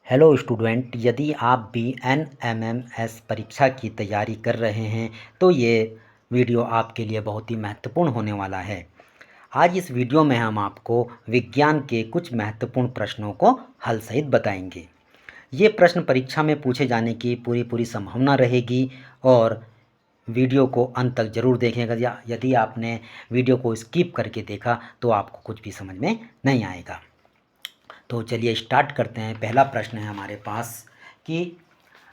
Hello student, यदि आप भी NMMS परीक्षा की तैयारी कर रहे हैं तो ये वीडियो आपके लिए बहुत ही महत्वपूर्ण होने वाला है। आज इस वीडियो में हम आपको विज्ञान के कुछ महत्वपूर्ण प्रश्नों को हल सहित बताएंगे। ये प्रश्न परीक्षा में पूछे जाने की पूरी संभावना रहेगी और वीडियो को अंत तक ज़रूर देखेंगे। या यदि आपने वीडियो को स्किप करके देखा तो आपको कुछ भी समझ में नहीं आएगा। तो चलिए स्टार्ट करते हैं। पहला प्रश्न है हमारे पास कि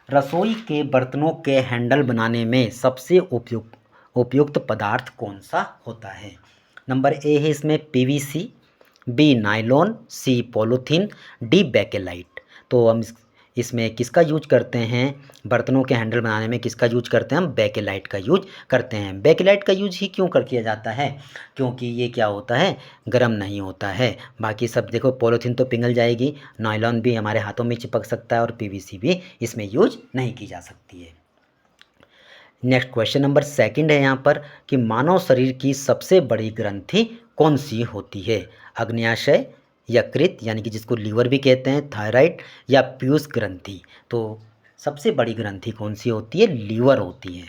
रसोई के बर्तनों के हैंडल बनाने में सबसे उपयुक्त पदार्थ कौन सा होता है। नंबर ए है इसमें PVC, बी नायलॉन, सी पॉलीथीन, डी बेकेलाइट। तो हम इसमें किसका यूज करते हैं, बर्तनों के हैंडल बनाने में किसका यूज करते हैं, हम बेकेलाइट का यूज करते हैं। बेकेलाइट का यूज ही क्यों किया जाता है, क्योंकि ये क्या होता है, गर्म नहीं होता है। बाकी सब देखो, पॉलीथीन तो पिघल जाएगी, नायलॉन भी हमारे हाथों में चिपक सकता है और PVC भी इसमें यूज नहीं की जा सकती है। नेक्स्ट क्वेश्चन नंबर सेकंड है यहाँ पर कि मानव शरीर की सबसे बड़ी ग्रंथि कौन सी होती है। अग्न्याशय, यकृत यानी कि जिसको लीवर भी कहते हैं, थायराइड या पीयूष ग्रंथि। तो सबसे बड़ी ग्रंथि कौन सी होती है, लीवर होती है।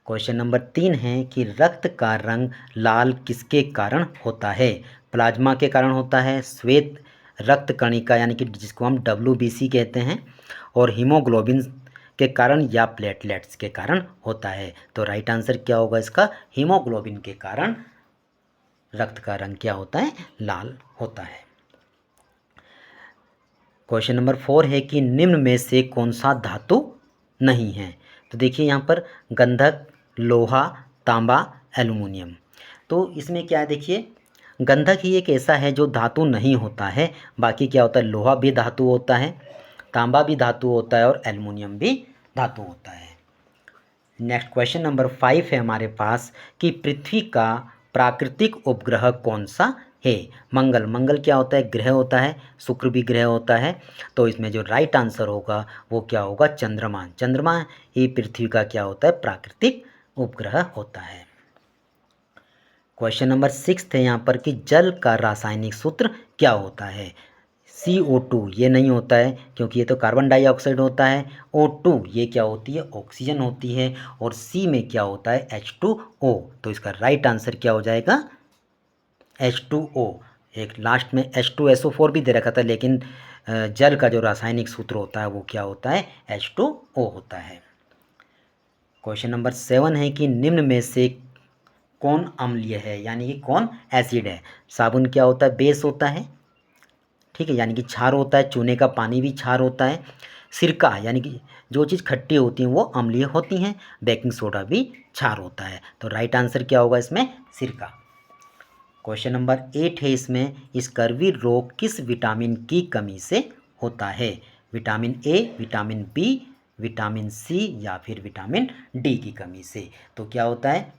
क्वेश्चन नंबर 3 है कि रक्त का रंग लाल किसके कारण होता है। प्लाज्मा के कारण होता है, श्वेत रक्त कणिका यानी कि जिसको हम WBC कहते हैं, और हीमोग्लोबिन के कारण या प्लेटलेट्स के कारण होता है। तो राइट आंसर क्या होगा इसका, हीमोग्लोबिन के कारण रक्त का रंग क्या होता है, लाल होता है। क्वेश्चन नंबर 4 है कि निम्न में से कौन सा धातु नहीं है। तो देखिए यहाँ पर गंधक, लोहा, तांबा, एल्युमिनियम। तो इसमें क्या है, देखिए गंधक ही एक ऐसा है जो धातु नहीं होता है। बाकी क्या होता है, लोहा भी धातु होता है, तांबा भी धातु होता है और एल्युमिनियम भी धातु होता है। नेक्स्ट क्वेश्चन नंबर 5 है हमारे पास कि पृथ्वी का प्राकृतिक उपग्रह कौन सा है। मंगल क्या होता है, ग्रह होता है, शुक्र भी ग्रह होता है। तो इसमें जो राइट आंसर होगा वो क्या होगा, चंद्रमा ही पृथ्वी का क्या होता है, प्राकृतिक उपग्रह होता है। क्वेश्चन नंबर 6 है यहाँ पर कि जल का रासायनिक सूत्र क्या होता है। CO2 ये नहीं होता है क्योंकि ये तो कार्बन डाइऑक्साइड होता है। O2 ये क्या होती है, ऑक्सीजन होती है। और C में क्या होता है, H2O। तो इसका राइट आंसर क्या हो जाएगा, H2O। एक लास्ट में H2SO4 भी दे रखा था, लेकिन जल का जो रासायनिक सूत्र होता है वो क्या होता है, H2O होता है। क्वेश्चन नंबर 7 है कि निम्न में से कौन अम्लीय है, यानी कि कौन एसिड है। साबुन क्या होता है, बेस होता है, ठीक है, यानी कि क्षार होता है। चूने का पानी भी क्षार होता है। सिरका यानी कि जो चीज़ खट्टी होती हैं वो अम्लीय होती हैं। बेकिंग सोडा भी क्षार होता है। तो राइट आंसर क्या होगा इसमें, सिरका। क्वेश्चन नंबर 8 है इसमें, स्कर्वी रोग किस विटामिन की कमी से होता है। Vitamin A, vitamin B, vitamin C या फिर विटामिन D की कमी से। तो क्या होता है,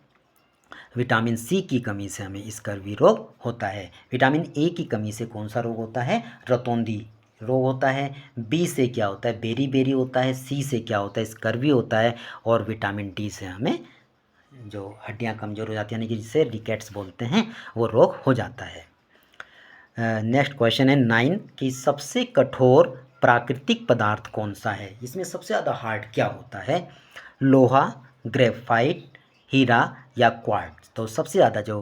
विटामिन C की कमी से हमें स्कर्वी रोग होता है। विटामिन A की कमी से कौन सा रोग होता है, रतौंधी रोग होता है। B से क्या होता है, बेरी होता है। C से क्या होता है, स्कर्वी होता है। और विटामिन D से हमें जो हड्डियां कमज़ोर हो जाती हैं, यानी कि जिसे रिकेट्स बोलते हैं, वो रोग हो जाता है। नेक्स्ट क्वेश्चन है 9 कि सबसे कठोर प्राकृतिक पदार्थ कौन सा है। इसमें सबसे ज़्यादा हार्ड क्या होता है, लोहा, ग्रेफाइट, हीरा या क्वार्ट्ज। तो सबसे ज़्यादा जो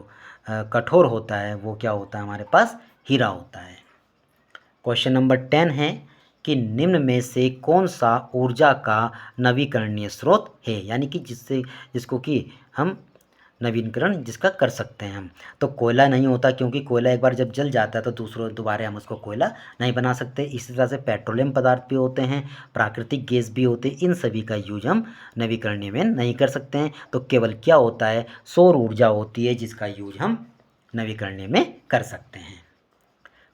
कठोर होता है वो क्या होता है, हमारे पास हीरा होता है। क्वेश्चन नंबर 10 है कि निम्न में से कौन सा ऊर्जा का नवीकरणीय स्रोत है, यानी कि जिसको कि हम नवीनीकरण जिसका कर सकते हैं हम। तो कोयला नहीं होता, क्योंकि कोयला एक बार जब जल जाता है तो दोबारा हम उसको कोयला नहीं बना सकते। इसी तरह से पेट्रोलियम पदार्थ भी होते हैं, प्राकृतिक गैस भी होते हैं, इन सभी का यूज हम नवीकरणीय में नहीं कर सकते हैं। तो केवल क्या होता है, सौर ऊर्जा होती है जिसका यूज हम नवीकरणीय में कर सकते हैं।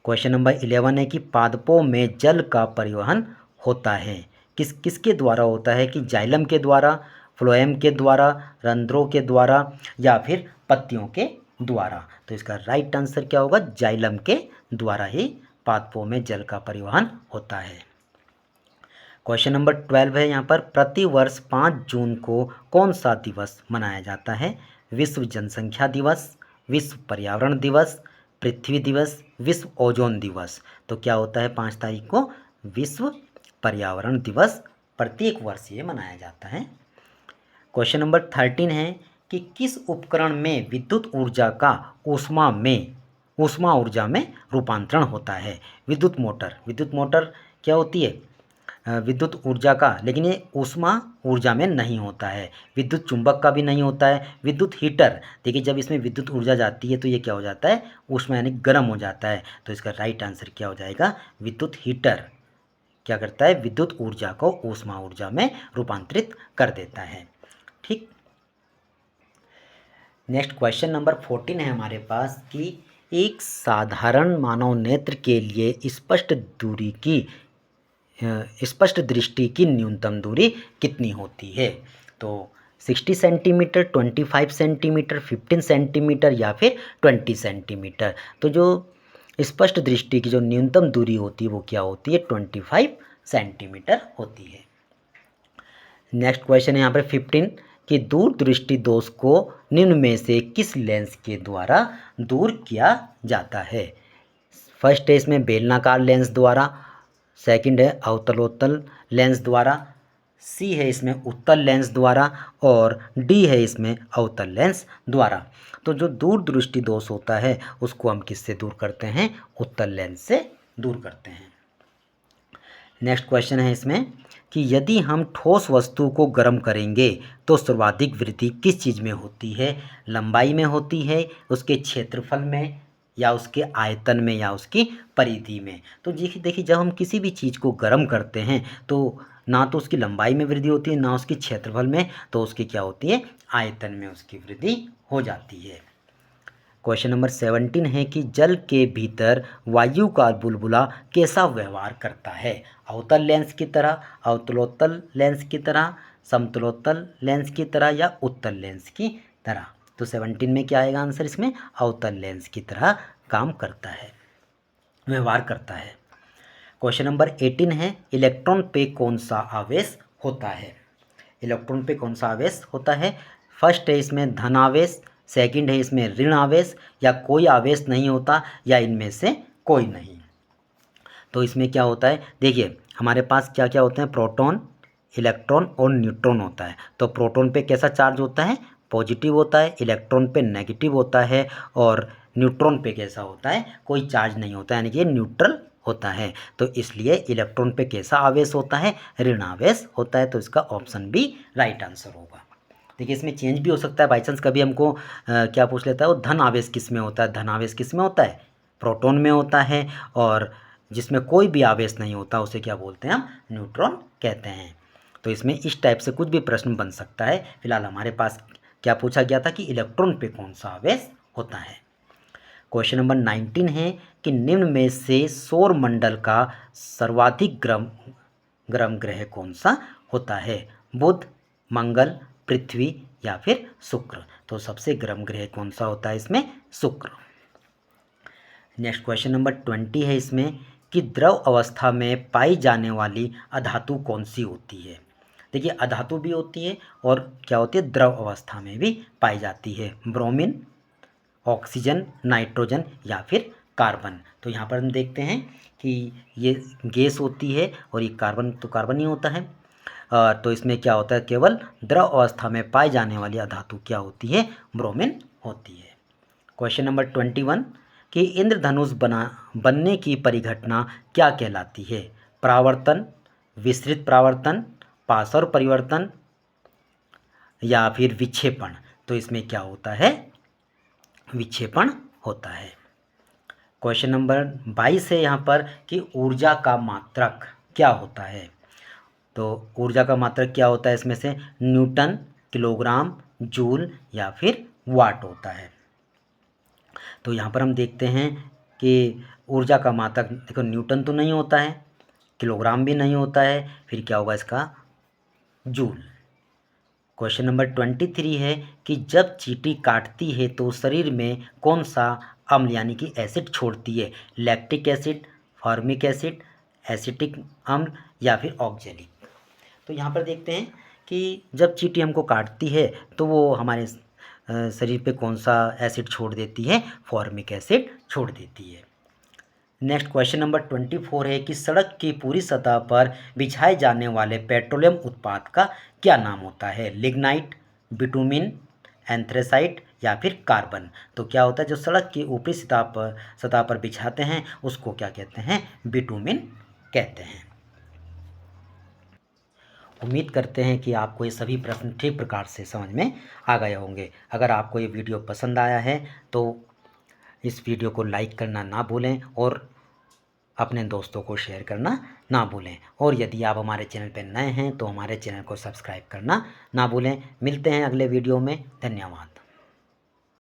क्वेश्चन नंबर 11 है कि पादपों में जल का परिवहन होता है, किसके द्वारा होता है, कि जाइलम के द्वारा, फ्लोएम के द्वारा, रंध्रों के द्वारा या फिर पत्तियों के द्वारा। तो इसका राइट आंसर क्या होगा, जाइलम के द्वारा ही पादपों में जल का परिवहन होता है। क्वेश्चन नंबर 12 है यहाँ पर, प्रतिवर्ष 5 जून को कौन सा दिवस मनाया जाता है। विश्व जनसंख्या दिवस, विश्व पर्यावरण दिवस, पृथ्वी दिवस, विश्व ओजोन दिवस। तो क्या होता है 5 तारीख को, विश्व पर्यावरण दिवस प्रत्येक वर्ष ये मनाया जाता है। क्वेश्चन नंबर 13 है कि किस उपकरण में विद्युत ऊर्जा का ऊष्मा ऊर्जा में रूपांतरण होता है। विद्युत मोटर क्या होती है, विद्युत ऊर्जा का, लेकिन ये ऊष्मा ऊर्जा में नहीं होता है। विद्युत चुंबक का भी नहीं होता है। विद्युत हीटर, देखिए जब इसमें विद्युत ऊर्जा जाती है तो ये क्या हो जाता है, ऊष्मा यानी गर्म हो जाता है। तो इसका राइट आंसर क्या हो जाएगा, विद्युत हीटर क्या करता है, विद्युत ऊर्जा को ऊष्मा ऊर्जा में रूपांतरित कर देता है। ठीक, नेक्स्ट क्वेश्चन नंबर 14 है हमारे पास कि एक साधारण मानव नेत्र के लिए स्पष्ट दृष्टि की न्यूनतम दूरी कितनी होती है। तो 60 सेंटीमीटर, 25 सेंटीमीटर, 15 सेंटीमीटर या फिर 20 सेंटीमीटर। तो जो स्पष्ट दृष्टि की जो न्यूनतम दूरी होती है वो क्या होती है, 25 सेंटीमीटर होती है। नेक्स्ट क्वेश्चन है यहाँ पर 15 कि दूरदृष्टि दोष को निम्न में से किस लेंस के द्वारा दूर किया जाता है। फर्स्ट है इसमें बेलनाकार लेंस द्वारा, सेकंड है अवतलोत्तल लेंस द्वारा, सी है इसमें उत्तल लेंस द्वारा और डी है इसमें अवतल लेंस द्वारा। तो जो दूरदृष्टि दोष होता है उसको हम किससे दूर करते हैं, उत्तल लेंस से दूर करते हैं। नेक्स्ट क्वेश्चन है इसमें कि यदि हम ठोस वस्तु को गर्म करेंगे तो सर्वाधिक वृद्धि किस चीज़ में होती है, लंबाई में होती है, उसके क्षेत्रफल में, या उसके आयतन में, या उसकी परिधि में। तो देखिए जब हम किसी भी चीज़ को गर्म करते हैं तो ना तो उसकी लंबाई में वृद्धि होती है ना उसकी क्षेत्रफल में, तो उसकी क्या होती है, आयतन में उसकी वृद्धि हो जाती है। क्वेश्चन नंबर 17 है कि जल के भीतर वायु का बुलबुला कैसा व्यवहार करता है, अवतल लेंस की तरह, अवतलोत्तल लेंस की तरह, समतलोत्तल लेंस की तरह या उत्तल लेंस की तरह। तो 17 में क्या आएगा आंसर, इसमें अवतल लेंस की तरह काम करता है, व्यवहार करता है। क्वेश्चन नंबर 18 है इलेक्ट्रॉन पे कौन सा आवेश होता है। इलेक्ट्रॉन पे कौन सा आवेश होता है, फर्स्ट है इसमें धन आवेश, सेकंड है इसमें ऋण आवेश, या कोई आवेश नहीं होता, या इनमें से कोई नहीं। तो इसमें क्या होता है, देखिए हमारे पास क्या क्या होते हैं, प्रोटॉन, इलेक्ट्रॉन और न्यूट्रॉन होता है। तो प्रोटॉन पे कैसा चार्ज होता है, पॉजिटिव होता है, इलेक्ट्रॉन पे नेगेटिव होता है, और न्यूट्रॉन पे कैसा होता है, कोई चार्ज नहीं होता है, यानी कि ये न्यूट्रल होता है। तो इसलिए इलेक्ट्रॉन पे कैसा आवेश होता है, ऋण आवेश होता है। तो इसका ऑप्शन बी राइट आंसर होगा। देखिए इसमें चेंज भी हो सकता है, बाई चांस कभी हमको क्या पूछ लेता है, वो धन आवेश किस में होता है, धन आवेश किस में होता है, प्रोटॉन में होता है, और जिसमें कोई भी आवेश नहीं होता उसे क्या बोलते हैं, हम न्यूट्रॉन कहते हैं। तो इसमें इस टाइप से कुछ भी प्रश्न बन सकता है। फिलहाल हमारे पास क्या पूछा गया था कि इलेक्ट्रॉन पे कौन सा आवेश होता है। क्वेश्चन नंबर 19 है कि निम्न में से सौर मंडल का सर्वाधिक गर्म ग्रह कौन सा होता है, बुध, मंगल, पृथ्वी या फिर शुक्र। तो सबसे गर्म ग्रह कौन सा होता है, इसमें शुक्र। नेक्स्ट क्वेश्चन नंबर 20 है इसमें कि द्रव अवस्था में पाई जाने वाली अधातु कौन सी होती है। देखिए अधातु भी होती है और क्या होती है, द्रव अवस्था में भी पाई जाती है, ब्रोमीन, ऑक्सीजन, नाइट्रोजन या फिर कार्बन। तो यहाँ पर हम देखते हैं कि ये गैस होती है और ये कार्बन, तो कार्बन ही होता है। तो इसमें क्या होता है, केवल द्रव अवस्था में पाई जाने वाली अधातु क्या होती है, ब्रोमीन होती है। क्वेश्चन नंबर 21 कि इंद्रधनुष बनने की परिघटना क्या कहलाती है, परावर्तन, विस्तृत परावर्तन, पासर परिवर्तन या फिर विक्षेपण। तो इसमें क्या होता है, विक्षेपण होता है। क्वेश्चन नंबर 22 है यहाँ पर कि ऊर्जा का मात्रक क्या होता है। तो ऊर्जा का मात्रक क्या होता है, इसमें से न्यूटन, किलोग्राम, जूल या फिर वाट होता है। तो यहाँ पर हम देखते हैं कि ऊर्जा का मात्रक, देखो न्यूटन तो नहीं होता है, किलोग्राम भी नहीं होता है, फिर क्या होगा इसका, जूल। क्वेश्चन नंबर 23 है कि जब चींटी काटती है तो शरीर में कौन सा अम्ल यानी कि एसिड छोड़ती है, lactic acid, formic acid, acetic अम्ल या फिर ऑक्जेलिक। तो यहाँ पर देखते हैं कि जब चींटी हमको काटती है तो वो हमारे शरीर पे कौन सा एसिड छोड़ देती है, फॉर्मिक एसिड छोड़ देती है। नेक्स्ट क्वेश्चन नंबर 24 है कि सड़क की पूरी सतह पर बिछाए जाने वाले पेट्रोलियम उत्पाद का क्या नाम होता है? लिग्नाइट, बिटुमिन, एंथ्रेसाइट या फिर कार्बन। तो क्या होता है, जो सड़क की ऊपरी सतह पर बिछाते हैं उसको क्या कहते हैं? बिटुमिन कहते हैं। उम्मीद करते हैं कि आपको ये सभी प्रश्न ठीक प्रकार से समझ में आ गए होंगे। अगर आपको ये वीडियो पसंद आया है तो इस वीडियो को लाइक करना ना भूलें और अपने दोस्तों को शेयर करना ना भूलें। और यदि आप हमारे चैनल पर नए हैं तो हमारे चैनल को सब्सक्राइब करना ना भूलें। मिलते हैं अगले वीडियो में। धन्यवाद।